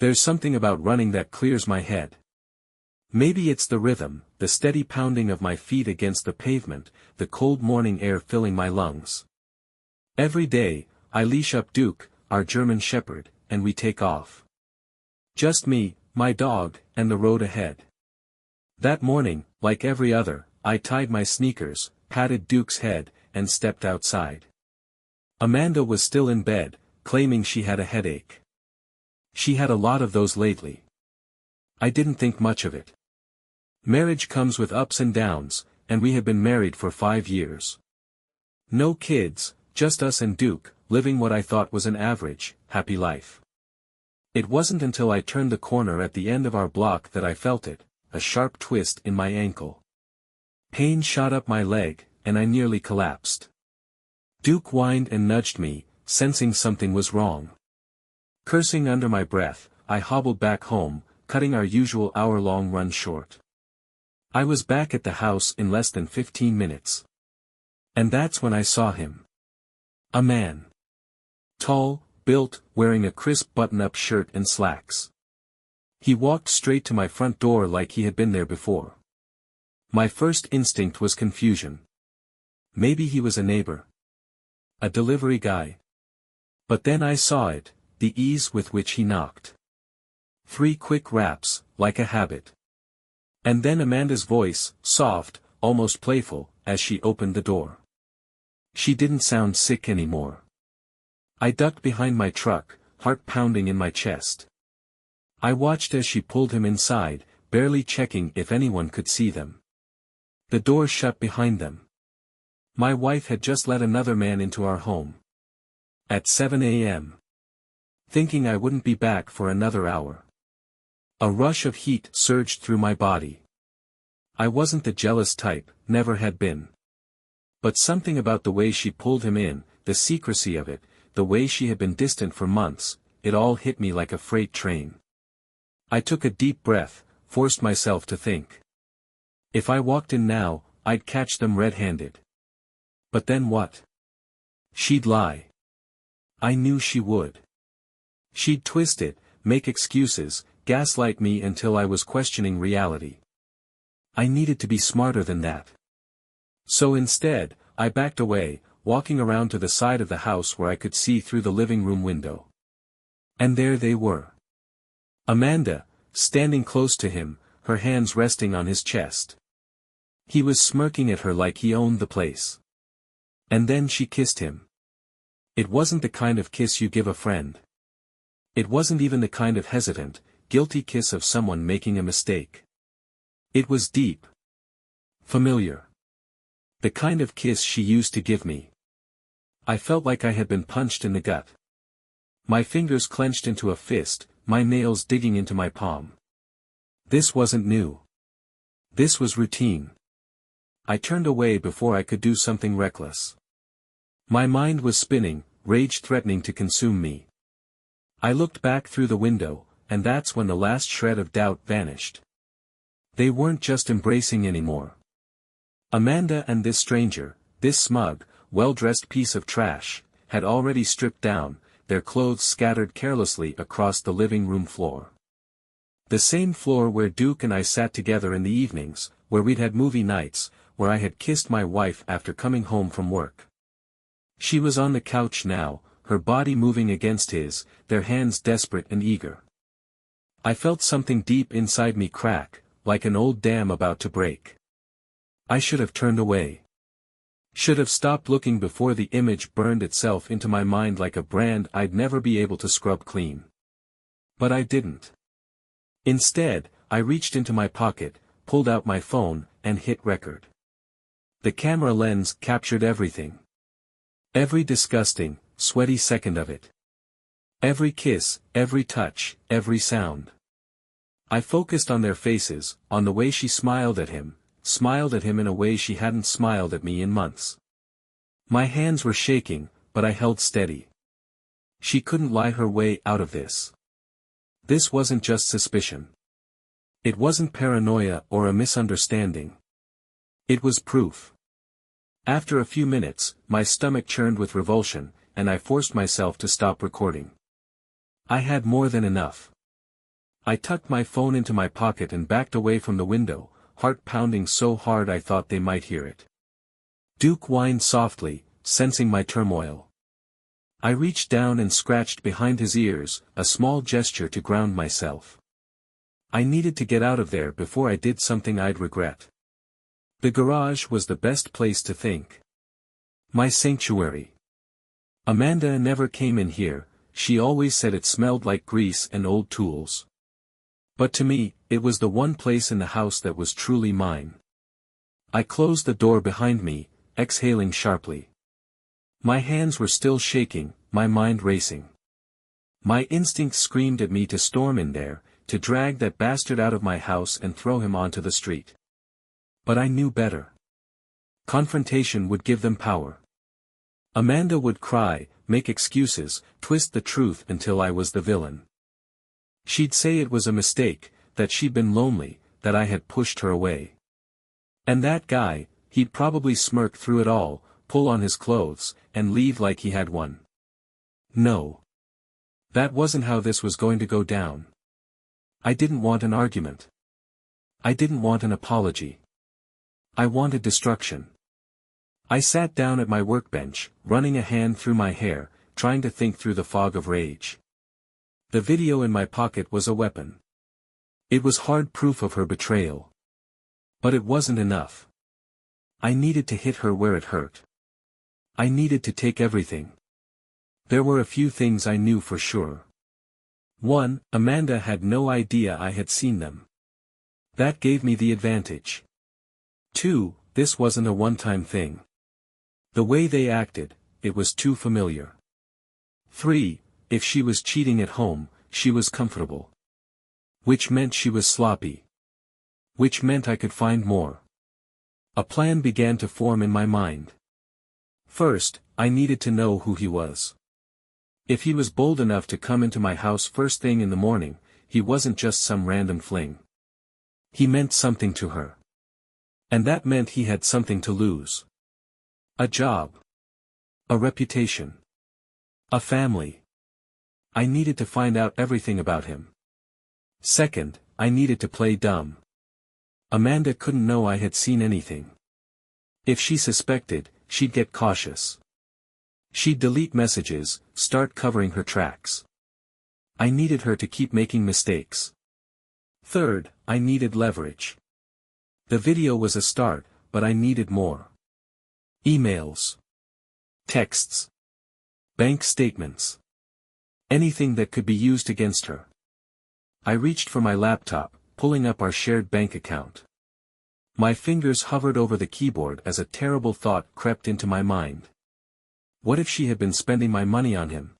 There's something about running that clears my head. Maybe it's the rhythm, the steady pounding of my feet against the pavement, the cold morning air filling my lungs. Every day, I leash up Duke, our German shepherd, and we take off. Just me, my dog, and the road ahead. That morning, like every other, I tied my sneakers, patted Duke's head, and stepped outside. Amanda was still in bed, claiming she had a headache. She had a lot of those lately. I didn't think much of it. Marriage comes with ups and downs, and we had been married for 5 years. No kids, just us and Duke, living what I thought was an average, happy life. It wasn't until I turned the corner at the end of our block that I felt it, a sharp twist in my ankle. Pain shot up my leg, and I nearly collapsed. Duke whined and nudged me, sensing something was wrong. Cursing under my breath, I hobbled back home, cutting our usual hour-long run short. I was back at the house in less than 15 minutes. And that's when I saw him. A man. Tall, built, wearing a crisp button-up shirt and slacks. He walked straight to my front door like he had been there before. My first instinct was confusion. Maybe he was a neighbor. A delivery guy. But then I saw it, the ease with which he knocked. 3 quick raps, like a habit. And then Amanda's voice, soft, almost playful, as she opened the door. She didn't sound sick anymore. I ducked behind my truck, heart pounding in my chest. I watched as she pulled him inside, barely checking if anyone could see them. The door shut behind them. My wife had just let another man into our home. At 7 a.m. Thinking I wouldn't be back for another hour. A rush of heat surged through my body. I wasn't the jealous type, never had been. But something about the way she pulled him in, the secrecy of it, the way she had been distant for months, it all hit me like a freight train. I took a deep breath, forced myself to think. If I walked in now, I'd catch them red-handed. But then what? She'd lie. I knew she would. She'd twist it, make excuses, gaslight me until I was questioning reality. I needed to be smarter than that. So instead, I backed away, walking around to the side of the house where I could see through the living room window. And there they were. Amanda, standing close to him, her hands resting on his chest. He was smirking at her like he owned the place. And then she kissed him. It wasn't the kind of kiss you give a friend. It wasn't even the kind of hesitant, guilty kiss of someone making a mistake. It was deep. Familiar. The kind of kiss she used to give me. I felt like I had been punched in the gut. My fingers clenched into a fist, my nails digging into my palm. This wasn't new. This was routine. I turned away before I could do something reckless. My mind was spinning, rage threatening to consume me. I looked back through the window, and that's when the last shred of doubt vanished. They weren't just embracing anymore. Amanda and this stranger, this smug, well-dressed piece of trash, had already stripped down, their clothes scattered carelessly across the living room floor. The same floor where Duke and I sat together in the evenings, where we'd had movie nights, where I had kissed my wife after coming home from work. She was on the couch now, her body moving against his, their hands desperate and eager. I felt something deep inside me crack, like an old dam about to break. I should have turned away. Should have stopped looking before the image burned itself into my mind like a brand I'd never be able to scrub clean. But I didn't. Instead, I reached into my pocket, pulled out my phone, and hit record. The camera lens captured everything. Every disgusting, sweaty second of it. Every kiss, every touch, every sound. I focused on their faces, on the way she smiled at him in a way she hadn't smiled at me in months. My hands were shaking, but I held steady. She couldn't lie her way out of this. This wasn't just suspicion. It wasn't paranoia or a misunderstanding. It was proof. After a few minutes, my stomach churned with revulsion, and I forced myself to stop recording. I had more than enough. I tucked my phone into my pocket and backed away from the window, heart pounding so hard I thought they might hear it. Duke whined softly, sensing my turmoil. I reached down and scratched behind his ears, a small gesture to ground myself. I needed to get out of there before I did something I'd regret. The garage was the best place to think. My sanctuary. Amanda never came in here, she always said it smelled like grease and old tools. But to me, it was the one place in the house that was truly mine. I closed the door behind me, exhaling sharply. My hands were still shaking, my mind racing. My instincts screamed at me to storm in there, to drag that bastard out of my house and throw him onto the street. But I knew better. Confrontation would give them power. Amanda would cry, make excuses, twist the truth until I was the villain. She'd say it was a mistake, that she'd been lonely, that I had pushed her away. And that guy, he'd probably smirk through it all, pull on his clothes, and leave like he had won. No. That wasn't how this was going to go down. I didn't want an argument. I didn't want an apology. I wanted destruction. I sat down at my workbench, running a hand through my hair, trying to think through the fog of rage. The video in my pocket was a weapon. It was hard proof of her betrayal. But it wasn't enough. I needed to hit her where it hurt. I needed to take everything. There were a few things I knew for sure. 1. Amanda had no idea I had seen them. That gave me the advantage. 2. This wasn't a one-time thing. The way they acted, it was too familiar. 3. If she was cheating at home, she was comfortable. Which meant she was sloppy. Which meant I could find more. A plan began to form in my mind. First, I needed to know who he was. If he was bold enough to come into my house first thing in the morning, he wasn't just some random fling. He meant something to her. And that meant he had something to lose. A job. A reputation. A family. I needed to find out everything about him. Second, I needed to play dumb. Amanda couldn't know I had seen anything. If she suspected, she'd get cautious. She'd delete messages, start covering her tracks. I needed her to keep making mistakes. Third, I needed leverage. The video was a start, but I needed more. Emails. Texts. Bank statements. Anything that could be used against her. I reached for my laptop, pulling up our shared bank account. My fingers hovered over the keyboard as a terrible thought crept into my mind. What if she had been spending my money on him?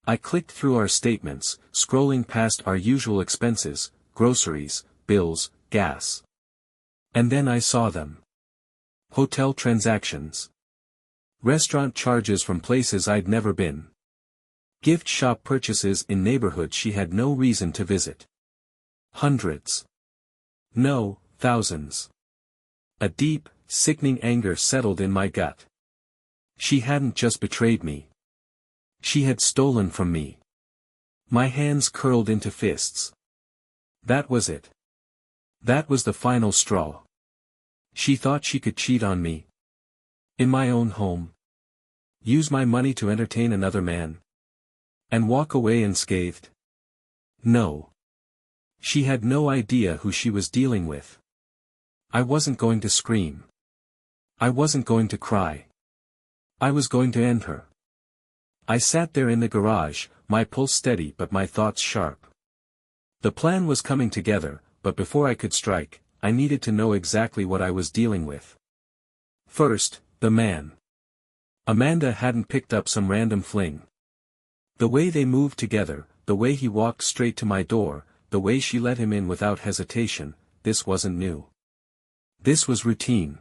I clicked through our statements, scrolling past our usual expenses, groceries, bills, gas. And then I saw them. Hotel transactions. Restaurant charges from places I'd never been. Gift shop purchases in neighborhoods she had no reason to visit. Hundreds. No, thousands. A deep, sickening anger settled in my gut. She hadn't just betrayed me. She had stolen from me. My hands curled into fists. That was it. That was the final straw. She thought she could cheat on me. In my own home. Use my money to entertain another man. And walk away unscathed. No. She had no idea who she was dealing with. I wasn't going to scream. I wasn't going to cry. I was going to end her. I sat there in the garage, my pulse steady but my thoughts sharp. The plan was coming together, but before I could strike, I needed to know exactly what I was dealing with. First, the man. Amanda hadn't picked up some random fling. The way they moved together, the way he walked straight to my door, the way she let him in without hesitation, this wasn't new. This was routine.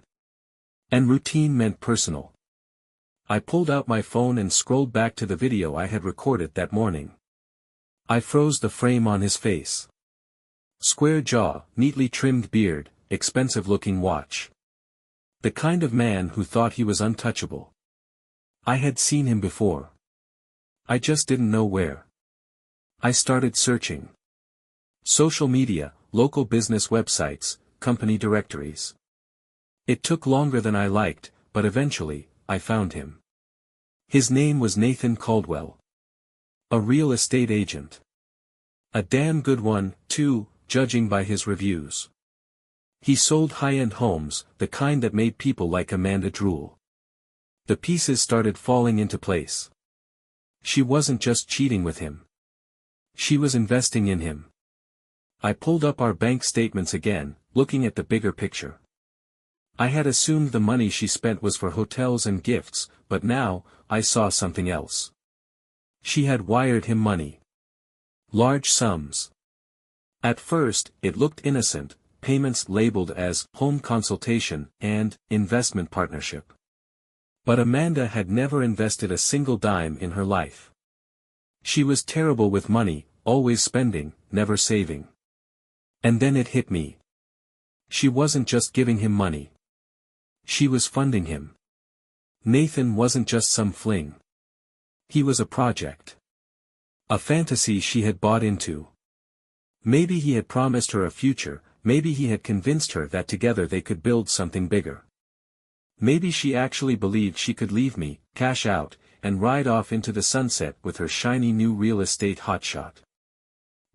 And routine meant personal. I pulled out my phone and scrolled back to the video I had recorded that morning. I froze the frame on his face. Square jaw, neatly trimmed beard, expensive-looking watch. The kind of man who thought he was untouchable. I had seen him before. I just didn't know where. I started searching. Social media, local business websites, company directories. It took longer than I liked, but eventually, I found him. His name was Nathan Caldwell. A real estate agent. A damn good one, too, judging by his reviews. He sold high-end homes, the kind that made people like Amanda drool. The pieces started falling into place. She wasn't just cheating with him. She was investing in him. I pulled up our bank statements again, looking at the bigger picture. I had assumed the money she spent was for hotels and gifts, but now, I saw something else. She had wired him money. Large sums. At first, it looked innocent, payments labeled as home consultation and investment partnership. But Amanda had never invested a single dime in her life. She was terrible with money, always spending, never saving. And then it hit me. She wasn't just giving him money. She was funding him. Nathan wasn't just some fling. He was a project. A fantasy she had bought into. Maybe he had promised her a future, maybe he had convinced her that together they could build something bigger. Maybe she actually believed she could leave me, cash out, and ride off into the sunset with her shiny new real estate hotshot.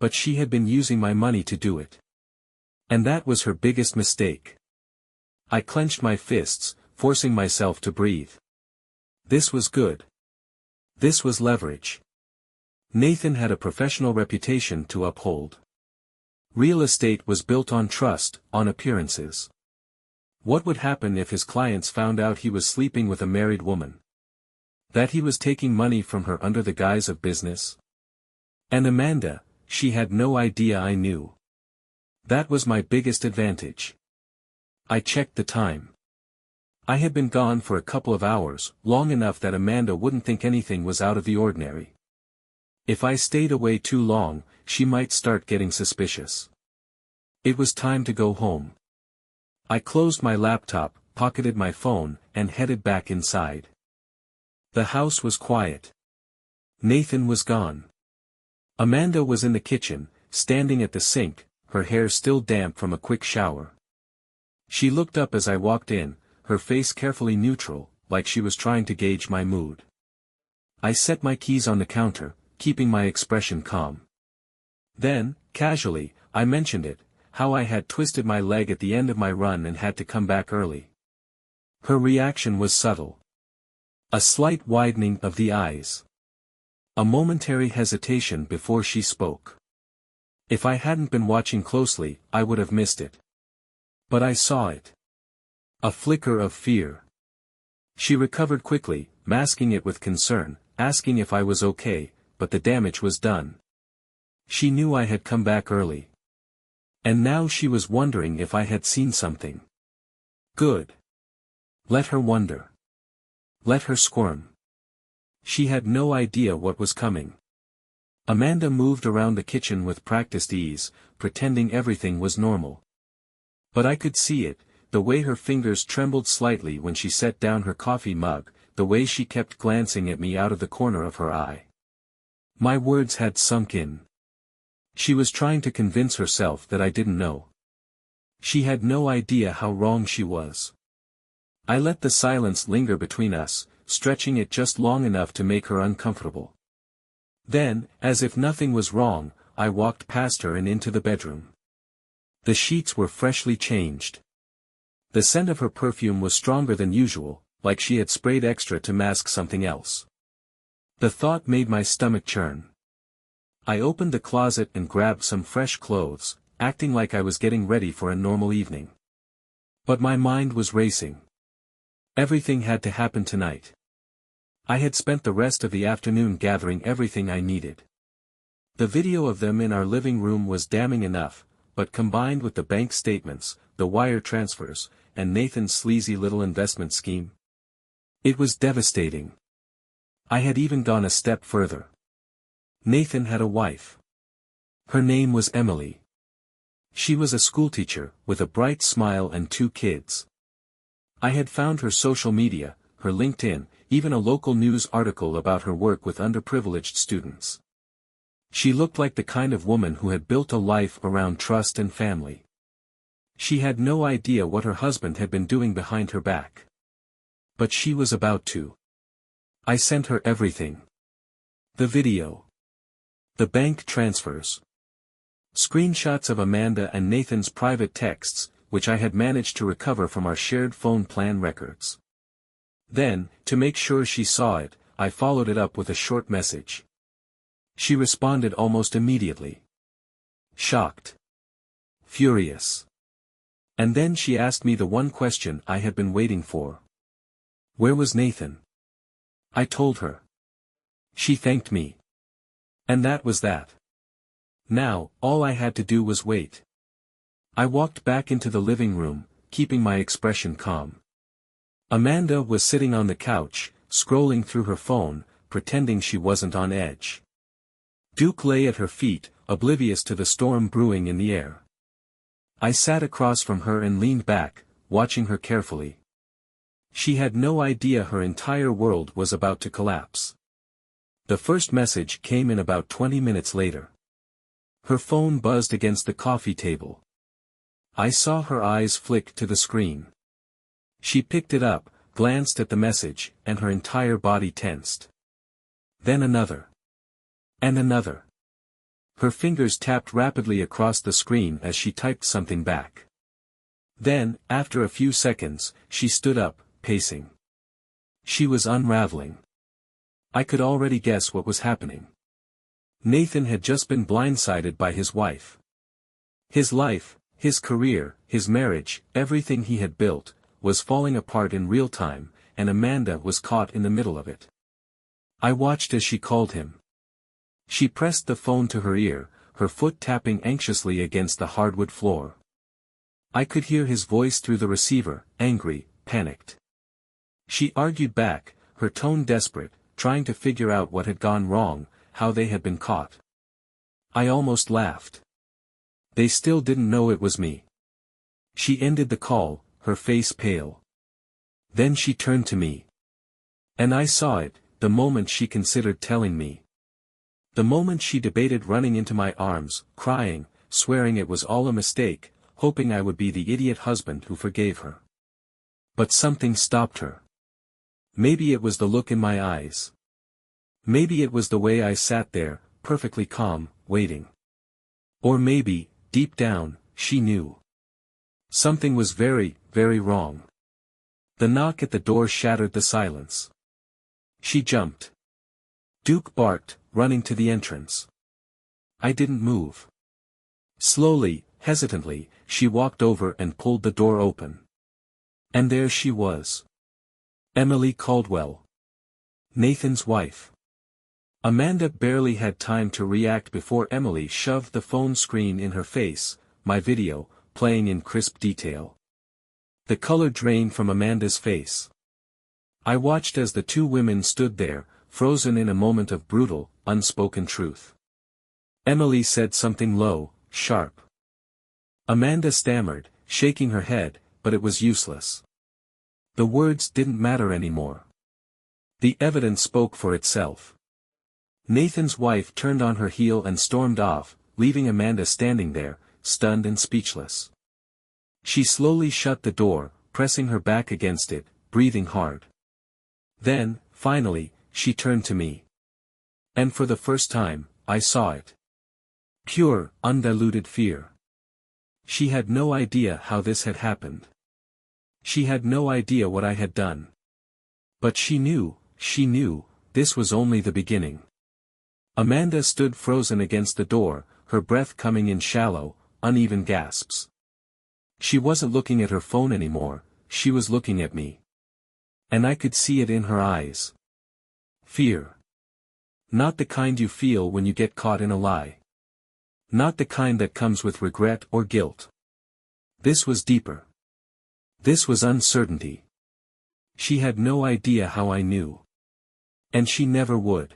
But she had been using my money to do it. And that was her biggest mistake. I clenched my fists, forcing myself to breathe. This was good. This was leverage. Nathan had a professional reputation to uphold. Real estate was built on trust, on appearances. What would happen if his clients found out he was sleeping with a married woman? That he was taking money from her under the guise of business? And Amanda, she had no idea I knew. That was my biggest advantage. I checked the time. I had been gone for a couple of hours, long enough that Amanda wouldn't think anything was out of the ordinary. If I stayed away too long, she might start getting suspicious. It was time to go home. I closed my laptop, pocketed my phone, and headed back inside. The house was quiet. Nathan was gone. Amanda was in the kitchen, standing at the sink, her hair still damp from a quick shower. She looked up as I walked in, her face carefully neutral, like she was trying to gauge my mood. I set my keys on the counter, keeping my expression calm. Then, casually, I mentioned it, how I had twisted my leg at the end of my run and had to come back early. Her reaction was subtle. A slight widening of the eyes. A momentary hesitation before she spoke. If I hadn't been watching closely, I would have missed it. But I saw it. A flicker of fear. She recovered quickly, masking it with concern, asking if I was okay, but the damage was done. She knew I had come back early. And now she was wondering if I had seen something. Good. Let her wonder. Let her squirm. She had no idea what was coming. Amanda moved around the kitchen with practiced ease, pretending everything was normal. But I could see it, the way her fingers trembled slightly when she set down her coffee mug, the way she kept glancing at me out of the corner of her eye. My words had sunk in. She was trying to convince herself that I didn't know. She had no idea how wrong she was. I let the silence linger between us, stretching it just long enough to make her uncomfortable. Then, as if nothing was wrong, I walked past her and into the bedroom. The sheets were freshly changed. The scent of her perfume was stronger than usual, like she had sprayed extra to mask something else. The thought made my stomach churn. I opened the closet and grabbed some fresh clothes, acting like I was getting ready for a normal evening. But my mind was racing. Everything had to happen tonight. I had spent the rest of the afternoon gathering everything I needed. The video of them in our living room was damning enough, but combined with the bank statements, the wire transfers, and Nathan's sleazy little investment scheme, it was devastating. I had even gone a step further. Nathan had a wife. Her name was Emily. She was a schoolteacher, with a bright smile and 2 kids. I had found her social media, her LinkedIn, even a local news article about her work with underprivileged students. She looked like the kind of woman who had built a life around trust and family. She had no idea what her husband had been doing behind her back. But she was about to. I sent her everything. The video. The bank transfers. Screenshots of Amanda and Nathan's private texts, which I had managed to recover from our shared phone plan records. Then, to make sure she saw it, I followed it up with a short message. She responded almost immediately. Shocked. Furious. And then she asked me the one question I had been waiting for. Where was Nathan? I told her. She thanked me. And that was that. Now, all I had to do was wait. I walked back into the living room, keeping my expression calm. Amanda was sitting on the couch, scrolling through her phone, pretending she wasn't on edge. Duke lay at her feet, oblivious to the storm brewing in the air. I sat across from her and leaned back, watching her carefully. She had no idea her entire world was about to collapse. The first message came in about 20 minutes later. Her phone buzzed against the coffee table. I saw her eyes flick to the screen. She picked it up, glanced at the message, and her entire body tensed. Then another. And another. Her fingers tapped rapidly across the screen as she typed something back. Then, after a few seconds, she stood up, pacing. She was unraveling. I could already guess what was happening. Nathan had just been blindsided by his wife. His life, his career, his marriage, everything he had built, was falling apart in real time, and Amanda was caught in the middle of it. I watched as she called him. She pressed the phone to her ear, her foot tapping anxiously against the hardwood floor. I could hear his voice through the receiver, angry, panicked. She argued back, her tone desperate, trying to figure out what had gone wrong, how they had been caught. I almost laughed. They still didn't know it was me. She ended the call, her face pale. Then she turned to me. And I saw it, the moment she considered telling me. The moment she debated running into my arms, crying, swearing it was all a mistake, hoping I would be the idiot husband who forgave her. But something stopped her. Maybe it was the look in my eyes. Maybe it was the way I sat there, perfectly calm, waiting. Or maybe, deep down, she knew. Something was very, very wrong. The knock at the door shattered the silence. She jumped. Duke barked, running to the entrance. I didn't move. Slowly, hesitantly, she walked over and pulled the door open. And there she was. Emily Caldwell. Nathan's wife. Amanda barely had time to react before Emily shoved the phone screen in her face, my video, playing in crisp detail. The color drained from Amanda's face. I watched as the two women stood there, frozen in a moment of brutal, unspoken truth. Emily said something low, sharp. Amanda stammered, shaking her head, but it was useless. The words didn't matter anymore. The evidence spoke for itself. Nathan's wife turned on her heel and stormed off, leaving Amanda standing there, stunned and speechless. She slowly shut the door, pressing her back against it, breathing hard. Then, finally, she turned to me. And for the first time, I saw it. Pure, undiluted fear. She had no idea how this had happened. She had no idea what I had done. But she knew, this was only the beginning. Amanda stood frozen against the door, her breath coming in shallow, uneven gasps. She wasn't looking at her phone anymore, she was looking at me. And I could see it in her eyes. Fear. Not the kind you feel when you get caught in a lie. Not the kind that comes with regret or guilt. This was deeper. This was uncertainty. She had no idea how I knew. And she never would.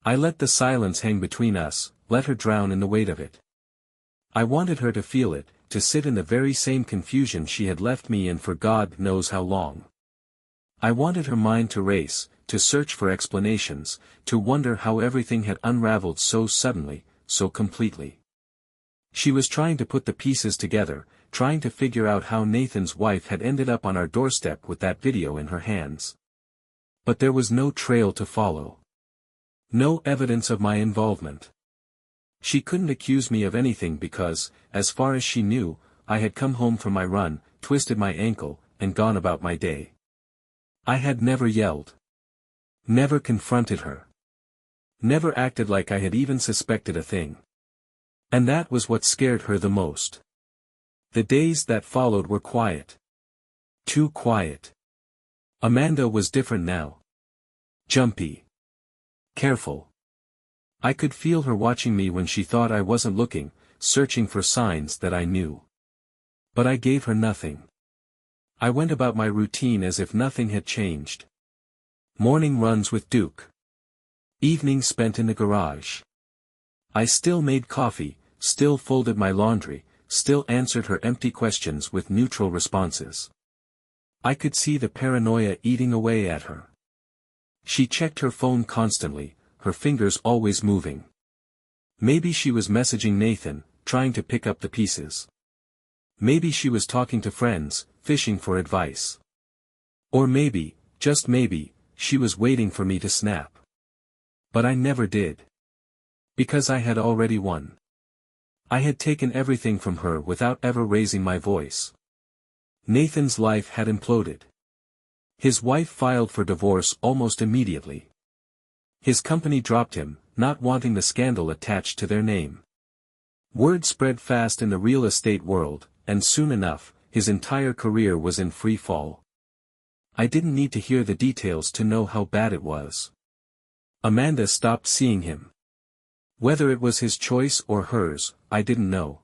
I let the silence hang between us, let her drown in the weight of it. I wanted her to feel it, to sit in the very same confusion she had left me in for God knows how long. I wanted her mind to race, to search for explanations, to wonder how everything had unraveled so suddenly, so completely. She was trying to put the pieces together, trying to figure out how Nathan's wife had ended up on our doorstep with that video in her hands. But there was no trail to follow. No evidence of my involvement. She couldn't accuse me of anything because, as far as she knew, I had come home from my run, twisted my ankle, and gone about my day. I had never yelled. Never confronted her. Never acted like I had even suspected a thing. And that was what scared her the most. The days that followed were quiet. Too quiet. Amanda was different now. Jumpy. Careful. I could feel her watching me when she thought I wasn't looking, searching for signs that I knew. But I gave her nothing. I went about my routine as if nothing had changed. Morning runs with Duke. Evenings spent in the garage. I still made coffee, still folded my laundry, still answered her empty questions with neutral responses. I could see the paranoia eating away at her. She checked her phone constantly, her fingers always moving. Maybe she was messaging Nathan, trying to pick up the pieces. Maybe she was talking to friends, fishing for advice. Or maybe, just maybe, she was waiting for me to snap. But I never did. Because I had already won. I had taken everything from her without ever raising my voice. Nathan's life had imploded. His wife filed for divorce almost immediately. His company dropped him, not wanting the scandal attached to their name. Word spread fast in the real estate world, and soon enough, his entire career was in free fall. I didn't need to hear the details to know how bad it was. Amanda stopped seeing him. Whether it was his choice or hers, I didn't know.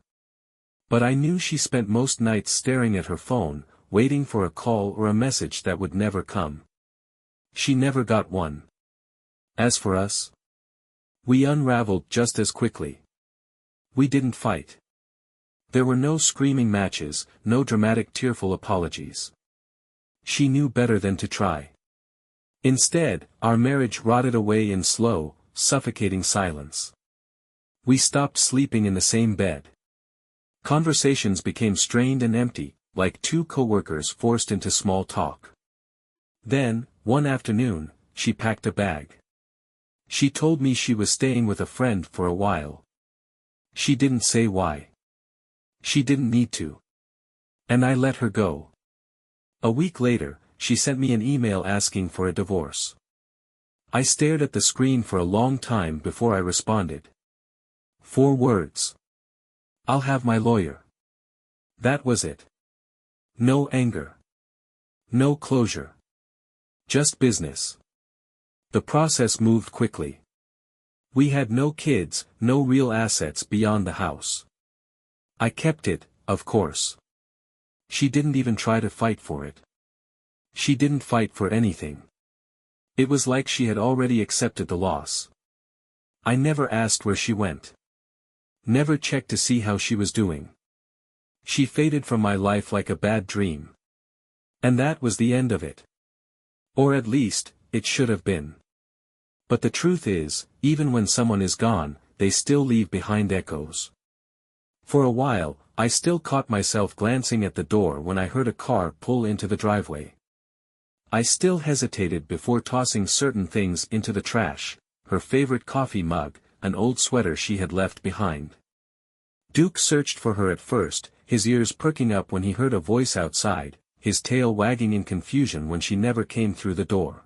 But I knew she spent most nights staring at her phone, waiting for a call or a message that would never come. She never got one. As for us, we unraveled just as quickly. We didn't fight. There were no screaming matches, no dramatic tearful apologies. She knew better than to try. Instead, our marriage rotted away in slow, suffocating silence. We stopped sleeping in the same bed. Conversations became strained and empty, like two coworkers forced into small talk. Then, one afternoon, she packed a bag. She told me she was staying with a friend for a while. She didn't say why. She didn't need to. And I let her go. A week later, she sent me an email asking for a divorce. I stared at the screen for a long time before I responded. 4 words. I'll have my lawyer. That was it. No anger. No closure. Just business. The process moved quickly. We had no kids, no real assets beyond the house. I kept it, of course. She didn't even try to fight for it. She didn't fight for anything. It was like she had already accepted the loss. I never asked where she went. Never checked to see how she was doing. She faded from my life like a bad dream. And that was the end of it. Or at least, it should have been. But the truth is, even when someone is gone, they still leave behind echoes. For a while, I still caught myself glancing at the door when I heard a car pull into the driveway. I still hesitated before tossing certain things into the trash, her favorite coffee mug, an old sweater she had left behind. Duke searched for her at first, his ears perking up when he heard a voice outside, his tail wagging in confusion when she never came through the door.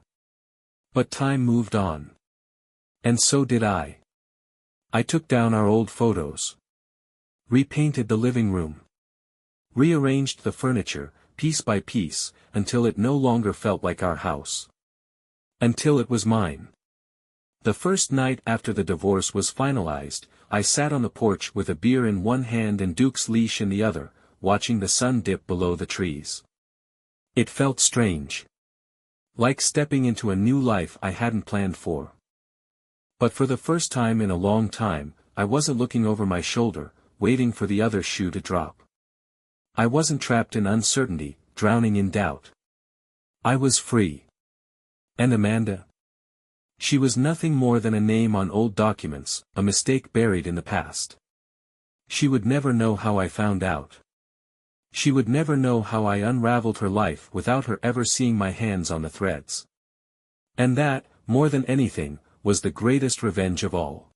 But time moved on. And so did I. I took down our old photos. Repainted the living room. Rearranged the furniture, piece by piece, until it no longer felt like our house. Until it was mine. The first night after the divorce was finalized, I sat on the porch with a beer in one hand and Duke's leash in the other, watching the sun dip below the trees. It felt strange. Like stepping into a new life I hadn't planned for. But for the first time in a long time, I wasn't looking over my shoulder, waiting for the other shoe to drop. I wasn't trapped in uncertainty, drowning in doubt. I was free. And Amanda? She was nothing more than a name on old documents, a mistake buried in the past. She would never know how I found out. She would never know how I unraveled her life without her ever seeing my hands on the threads. And that, more than anything, was the greatest revenge of all.